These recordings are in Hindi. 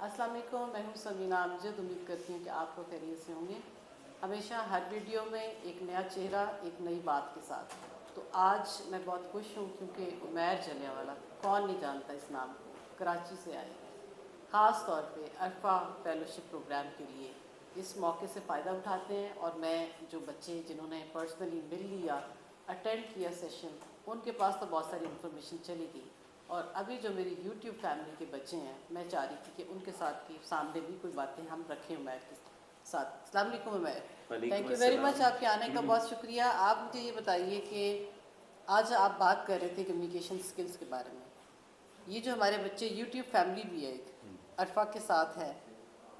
अस्सलाम वालेकुम, मैं हूँ समीना अमजद। उम्मीद करती हूँ कि आप लोग खैरियत से होंगे। हमेशा हर वीडियो में एक नया चेहरा, एक नई बात के साथ। तो आज मैं बहुत खुश हूँ क्योंकि उमैर जलियांवाला, कौन नहीं जानता इस नाम को, कराची से आए हैं ख़ास तौर पे अरफा फेलोशिप प्रोग्राम के लिए। इस मौके से फ़ायदा उठाते हैं और मैं जो बच्चे जिन्होंने पर्सनली मिल लिया, अटेंड किया सेशन, उनके पास तो बहुत सारी इन्फॉर्मेशन चली गई। और अभी जो मेरी यूट्यूब फैमिली के बच्चे हैं, मैं चाह रही थी कि उनके साथ के सामने भी कोई बातें हम रखें उमैर के साथ। अस्सलाम वालेकुम Umair, thank you very much आपके आने का बहुत शुक्रिया। आप मुझे ये बताइए कि आज आप बात कर रहे थे कम्युनिकेशन स्किल्स के बारे में। ये जो हमारे बच्चे यूट्यूब फैमिली भी है एक अरफा के साथ है,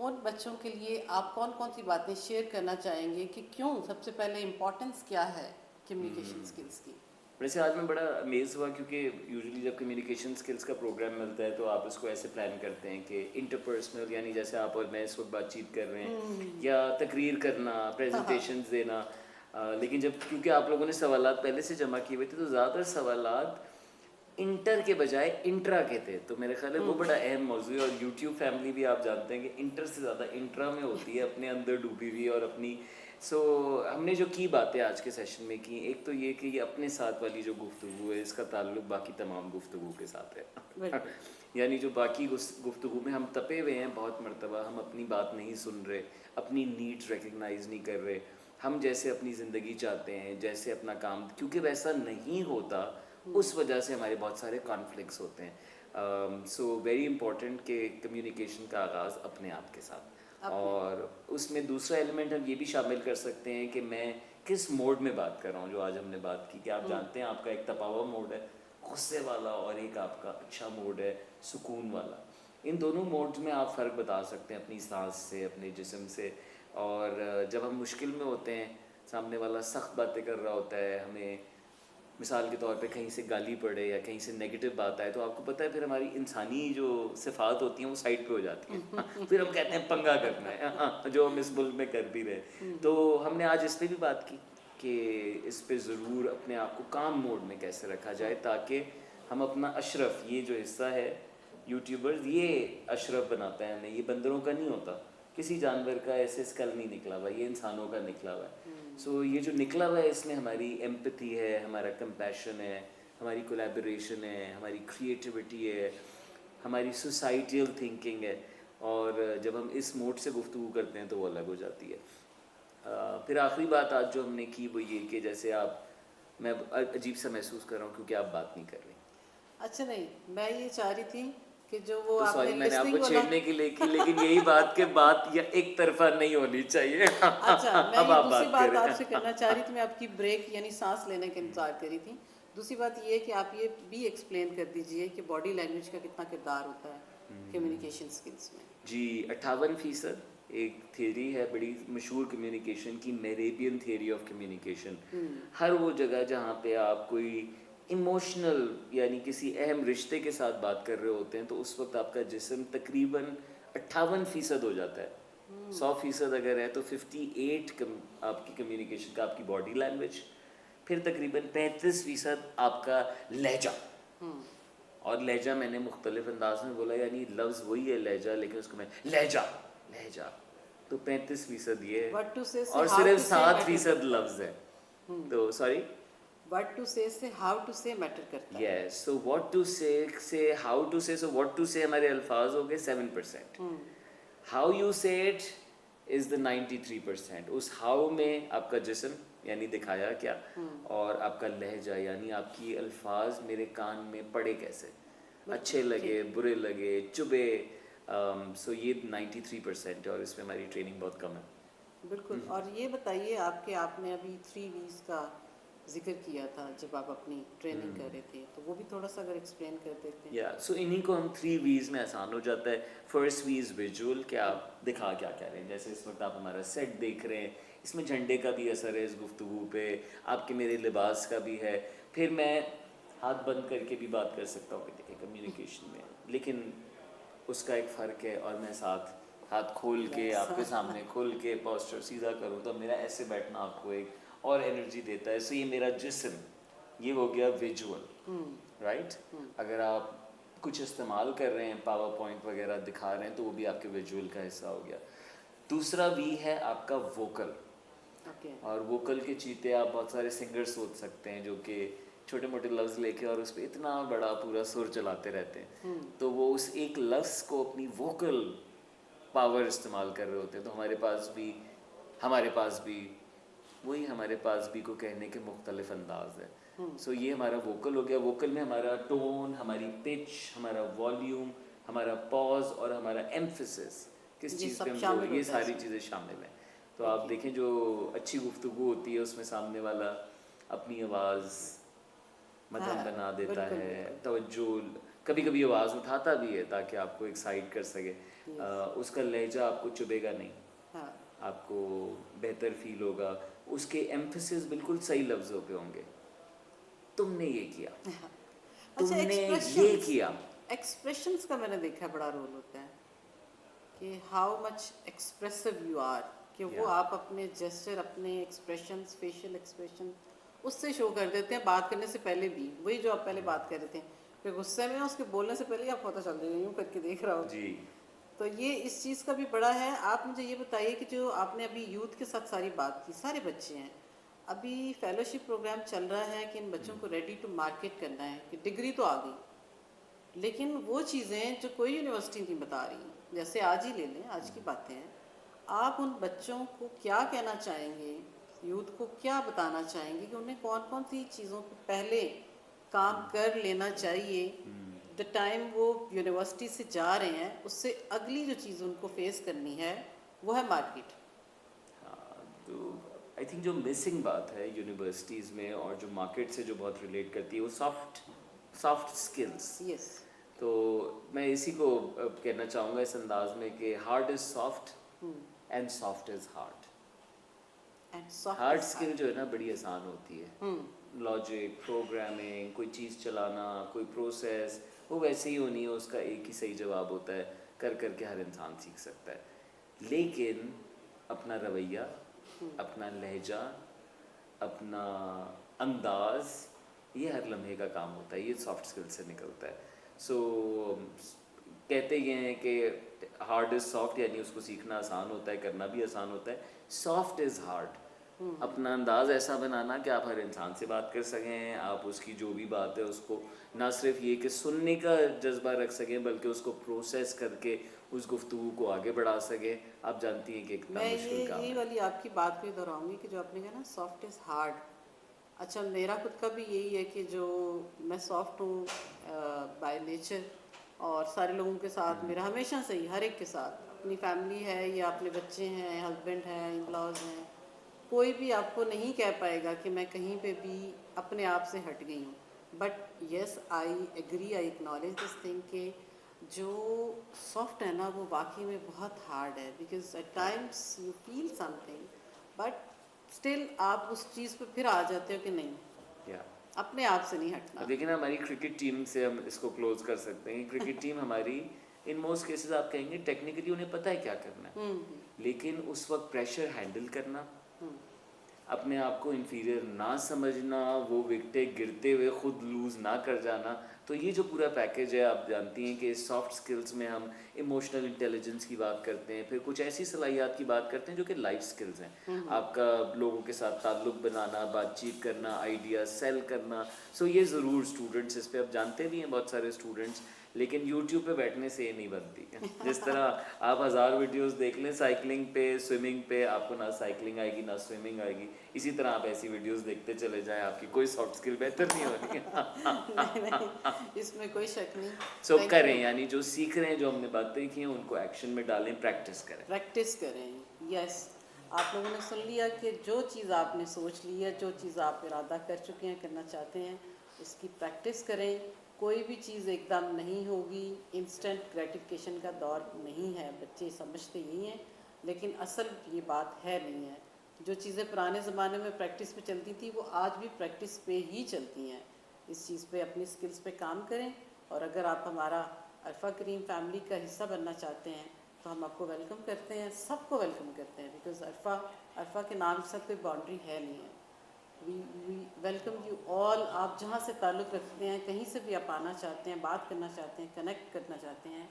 उन बच्चों के लिए आप कौन कौन सी बातें शेयर करना चाहेंगे कि क्यों, सबसे पहले इम्पोर्टेंस क्या है कम्युनिकेशन स्किल्स की? वैसे आज मैं बड़ा अमेज हुआ क्योंकि यूजुअली जब कम्युनिकेशन स्किल्स का प्रोग्राम मिलता है तो आप उसको ऐसे प्लान करते हैं कि इंटरपर्सनल, यानी जैसे आप और मैं इस वक्त बातचीत कर रहे हैं, या तकरीर करना, प्रेजेंटेशंस देना। लेकिन जब क्योंकि आप लोगों ने सवालात पहले से जमा किए हुए थे तो ज़्यादातर सवालात इंटर के बजाय इंट्रा के थे, तो मेरे ख्याल है वो बड़ा अहम मौजू है। और यूट्यूब फैमिली भी आप जानते हैं कि इंटर से ज़्यादा इंट्रा में होती है, अपने अंदर डूबी हुई और अपनी। हमने जो की बातें आज के सेशन में की, एक तो ये कि ये अपने साथ वाली जो गुफ्तगू है इसका ताल्लुक बाकी तमाम गुफ्तगू के साथ है यानी जो बाकी गुफ्तगू में हम तपे हुए हैं, बहुत मरतबा हम अपनी बात नहीं सुन रहे, अपनी नीड्स रिकग्नाइज नहीं कर रहे, हम जैसे अपनी ज़िंदगी चाहते हैं, जैसे अपना काम, क्योंकि वैसा नहीं होता, उस वजह से हमारे बहुत सारे कॉन्फ्लिक्ट्स होते हैं। सो वेरी इंपॉर्टेंट कि कम्युनिकेशन का आगाज़ अपने आप के साथ। और उसमें दूसरा एलिमेंट हम ये भी शामिल कर सकते हैं कि मैं किस मोड में बात कर रहा हूँ। जो आज हमने बात की कि आप जानते हैं आपका एक तपा हुआ मोड है, गुस्से वाला, और एक आपका अच्छा मोड है, सुकून वाला। इन दोनों मोड्स में आप फ़र्क बता सकते हैं अपनी सांस से, अपने जिस्म से। और जब हम मुश्किल में होते हैं, सामने वाला सख्त बातें कर रहा होता है, हमें मिसाल के तौर पे कहीं से गाली पड़े या कहीं से नेगेटिव बात आए, तो आपको पता है फिर हमारी इंसानी जो सिफात होती हैं वो साइड पे हो जाती हैं फिर हम कहते हैं पंगा करना है, हाँ, जो हम इस मुल्क में कर भी रहे। तो हमने आज इस पर भी बात की कि इस पे ज़रूर अपने आप को काम मोड में कैसे रखा जाए ताकि हम अपना अशरफ, ये जो हिस्सा है यूट्यूबर्स, ये अशरफ बनाता है हमें, ये बंदरों का नहीं होता, किसी जानवर का ऐसे स्कल नहीं निकला हुआ, ये इंसानों का निकला हुआ है। ये जो निकला हुआ है इसमें हमारी एम्पैथी है, हमारा कंपैशन है, हमारी कोलैबोरेशन है, हमारी क्रिएटिविटी है, हमारी सोसाइटल थिंकिंग है। और जब हम इस मोड से गुफ्तगू करते हैं तो वो अलग हो जाती है। फिर आखिरी बात आज जो हमने की वो ये कि जैसे आप, मैं अजीब सा महसूस कर रहा हूँ क्योंकि आप बात नहीं कर रही। अच्छा, नहीं, मैं ये चाह रही थी कि जो वो तो आपने सॉरी मैंने आपको लिसनिंग वाला छेड़ने के लिए की, लेकिन यही बात के बात या एक तरफा नहीं होनी चाहिए अच्छा, मैं अब ये आप दूसरी बात बात आपसे करें करना चाह रही थी। मैं आपकी ब्रेक यानी सांस लेने का इंतजार कर रही थी। दूसरी बात ये है कि आप ये भी एक्सप्लेन कर दीजिए कि बॉडी लैंग्वेज का कितना किरदार होता है कम्युनिकेशन स्किल्स में। जी, 58% एक थियरी है बड़ी मशहूर कम्युनिकेशन की, मेरेबियन थियरी ऑफ कम्युनिकेशन। हर वो जगह जहाँ पे आप कोई इमोशनल यानी किसी अहम रिश्ते के साथ बात कर रहे होते हैं तो उस वक्त आपका जिस्म तकरीबन 58% हो जाता है। 100% अगर है तो 58 आपकी कम्युनिकेशन का, आपकी बॉडी लैंग्वेज, फिर तकरीबन 35% आपका लहजा। और लहजा मैंने मुख्तलिफ अंदाज में बोला, यानी लफ्ज़ वही है लहजा, लेकिन उसको मैं लहजा लहजा, तो 35% ये है व्हाट टू से और हाउ सिर्फ टू से मैटर 7% करता लफ्ज़ है। तो सॉरी, व्हाट टू से हाउ टू से मैटर करता है। यस, सो व्हाट टू से हाउ टू से, सो व्हाट टू से हमारे अल्फाज हो गए 7%, हाउ यू से इट इज़ द 93%। उस हाउ में आपका जिस्म यानी दिखाया क्या, और आपका लहजा यानी आपकी अल्फाज मेरे कान में पड़े कैसे, अच्छे लगे, बुरे लगे, चुभे। ये 93% है और इसमें हमारी ट्रेनिंग बहुत कम है। बिल्कुल। और ये बताइए, आपने अभी 3 V's का जिक्र किया था जब आप अपनी ट्रेनिंग कर रहे थे, तो वो भी थोड़ा सा अगर एक्सप्लेन कर देते हैं। या इन्हीं को हम 3 V's में आसान हो जाता है। फर्स्ट वी इज़ विजुअल, कि आप दिखा क्या कह रहे हैं, जैसे इस वक्त आप हमारा सेट देख रहे हैं, इसमें झंडे का भी असर है इस गुफ्तगू पे, आपके मेरे लिबास का भी है। फिर मैं हाथ बंद करके भी बात कर सकता हूँ कि देखिए कम्युनिकेशन में, लेकिन उसका एक फ़र्क है, और मैं साथ हाथ खोल के आपके सामने खोल के पोस्चर सीधा करूँ तो मेरा ऐसे बैठना आपको एक और एनर्जी देता है। ये मेरा जिस्म, ये हो गया विजुअल, राइट। अगर आप कुछ इस्तेमाल कर रहे हैं, पावर पॉइंट वगैरह दिखा रहे हैं, तो वो भी आपके विजुअल का हिस्सा हो गया। दूसरा वी है आपका वोकल। ओके। और वोकल के चीते आप बहुत सारे सिंगर सोच सकते हैं जो कि छोटे मोटे लफ्ज़ लेके और उस पर इतना बड़ा पूरा सुर चलाते रहते हैं। तो वो उस एक लफ्ज़ को अपनी वोकल पावर इस्तेमाल कर रहे होते हैं। तो हमारे पास भी वही हमारे पास भी को कहने के मुख्तलिफ अंदाज है। सो ये हमारा वोकल हो गया। वोकल में हमारा टोन, हमारी पिच, हमारा वॉल्यूम, हमारा पॉज और हमारा एम्फेसिस, किस ये चीज़ सब पे हम शामिल जोर, ये होता है सारी इसमें। चीज़ें शामिल हैं। तो आप देखें जो अच्छी गुफ्तगू होती है उसमें सामने वाला अपनी आवाज़ मध्यम हाँ, बना देता बिल्कुल है, बिल्कुल। तवज्जो, कभी कभी आवाज़ उठाता भी है ताकि आपको एक्साइट कर सके। यस। उसका लहजा आपको चुभेगा नहीं, हाँ। आपको बेहतर फील होगा। उसके एम्फेसिस बिल्कुल सही लफ्ज़ों पे होंगे। तुमने ये किया, अच्छा, तुमने ये एक्सप्रेशंस, किया। एक्सप्रेशंस का मैंने देखा है बड़ा रोल होता है कि how much expressive you are, कि वो या आप अपने जेस्चर, अपने एक्सप्रेशंस, फेशियल एक्सप्रेशन उससे शो कर देते हैं बात करने से पहले भी। वही जो आप पहले बात कर रहे थे, फिर गुस्से में उसके बोलने से पहले ही आपको पता चल जाएगा, यूँ करके देख रहा होगा। जी। तो ये इस चीज़ का भी बड़ा है। आप मुझे ये बताइए कि जो आपने अभी यूथ के साथ सारी बात की, सारे बच्चे हैं, अभी फेलोशिप प्रोग्राम चल रहा है कि इन बच्चों को रेडी टू मार्केट करना है कि डिग्री तो आ गई, लेकिन वो चीज़ें जो कोई यूनिवर्सिटी नहीं बता रही, जैसे आज ही ले लें, आज की बातें हैं, आप उन बच्चों को क्या कहना चाहेंगे, यूथ को क्या बताना चाहेंगे कि उन्हें कौन कौन सी चीज़ों को पहले काम कर लेना चाहिए, द टाइम वो यूनिवर्सिटी से जा रहे हैं, उससे अगली जो चीज़ उनको फेस करनी है वो है मार्केट। हाँ, तो आई थिंक जो मिसिंग बात है यूनिवर्सिटीज़ में और जो मार्केट से जो बहुत रिलेट करती है वो सॉफ्ट स्किल्स। यस। तो मैं इसी को कहना चाहूँगा इस अंदाज में कि hard is soft and soft is hard. And soft hard is skill जो है ना बड़ी आसान होती है, लॉजिक, प्रोग्रामिंग, कोई चीज़ चलाना, कोई प्रोसेस, वो वैसे ही होनी है, उसका एक ही सही जवाब होता है, कर करके हर इंसान सीख सकता है। लेकिन अपना रवैया, अपना लहजा, अपना अंदाज, ये हर लम्हे का काम होता है, ये सॉफ्ट स्किल से निकलता है। सो कहते ये हैं कि हार्ड इज़ सॉफ्ट, यानी उसको सीखना आसान होता है, करना भी आसान होता है। Soft is hard. अपना अंदाज़ ऐसा बनाना कि आप हर इंसान से बात कर सकें, आप उसकी जो भी बात है उसको ना सिर्फ ये कि सुनने का जज्बा रख सकें, बल्कि उसको प्रोसेस करके उस गुफ्तगू को आगे बढ़ा सकें। आप जानती हैं कि कितना मैं मुश्किल काम यही है। वाली आपकी बात को ही दोहराऊंगी कि जो आपने कहा ना सॉफ्ट इज़ हार्ड। अच्छा, मेरा खुद का भी यही है कि जो मैं सॉफ्ट हूँ बाय नेचर, और सारे लोगों के साथ मेरा हमेशा से ही, हर एक के साथ, अपनी फैमिली है या अपने बच्चे हैं, हस्बैंड हैं, इन लॉज हैं, कोई भी आपको नहीं कह पाएगा कि मैं कहीं पे भी अपने आप से हट गई हूँ। But yes, I agree, I acknowledge this thing कि जो सॉफ्ट है ना वो वाकई में बहुत हार्ड है, because at times you feel something but still आप उस चीज़ पे फिर आ जाते हो कि नहीं, या अपने आप से नहीं हटना। अब देखिए ना, हमारी क्रिकेट टीम से हम इसको क्लोज कर सकते हैं। क्रिकेट टीम हमारी इन मोस्ट केसेस आप कहेंगे टेक्निकली उन्हें पता है क्या करना है, लेकिन उस वक्त प्रेशर हैंडल करना, अपने आप को इन्फीरियर ना समझना, वो विकेटें गिरते हुए खुद लूज़ ना कर जाना, तो ये जो पूरा पैकेज है, आप जानती हैं कि सॉफ्ट स्किल्स में हम इमोशनल इंटेलिजेंस की बात करते हैं, फिर कुछ ऐसी सलाहियात की बात करते हैं जो कि लाइफ स्किल्स हैं। आपका लोगों के साथ ताल्लुक़ बनाना, बातचीत करना, आइडिया सेल करना। सो ये ज़रूर स्टूडेंट्स इस पे अब जानते भी हैं बहुत सारे स्टूडेंट्स, लेकिन यूट्यूब पे बैठने से ये नहीं बनती। जिस तरह आप 1000 वीडियोस देख लें साइकिलिंग पे, स्विमिंग पे, आपको ना साइकिलिंग आएगी ना स्विमिंग आएगी। इसी तरह आप ऐसी वीडियोस देखते चले जाएं, आपकी कोई सॉफ्ट स्किल बेहतर नहीं होनी। नहीं नहीं, इसमें कोई शक नहीं। सो Thank करें, you. यानी जो सीख रहे हैं, जो हमने बातें की हैं, उनको एक्शन में डालें, प्रैक्टिस करें। प्रैक्टिस करें। यस, आप लोगों ने सुन लिया कि जो चीज़ आपने सोच ली है, जो चीज़ आप इरादा कर चुके हैं, करना चाहते हैं, उसकी प्रैक्टिस करें। कोई भी चीज़ एकदम नहीं होगी, इंस्टेंट ग्रेटिफिकेशन का दौर नहीं है, बच्चे समझते यही हैं, लेकिन असल ये बात है नहीं है। जो चीज़ें पुराने ज़माने में प्रैक्टिस पे चलती थी वो आज भी प्रैक्टिस पे ही चलती हैं। इस चीज़ पे, अपनी स्किल्स पे काम करें, और अगर आप हमारा अरफा करीम फैमिली का हिस्सा बनना चाहते हैं तो हम आपको वेलकम करते हैं, सबको वेलकम करते हैं, बिकॉज़ अरफा के नाम के साथ कोई बाउंड्री है नहीं है। We welcome you all. आप जहाँ से ताल्लुक़ रखते हैं, कहीं से भी आप आना चाहते हैं, बात करना चाहते हैं, कनेक्ट करना चाहते हैं,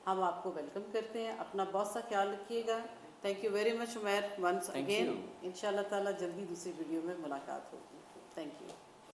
हम आपको वेलकम करते हैं। अपना बहुत सा ख्याल रखिएगा। Thank you very much Umair once Thank again. you. इंशाल्लाह ताला जल्दी दूसरी वीडियो में मुलाकात होगी। Thank you.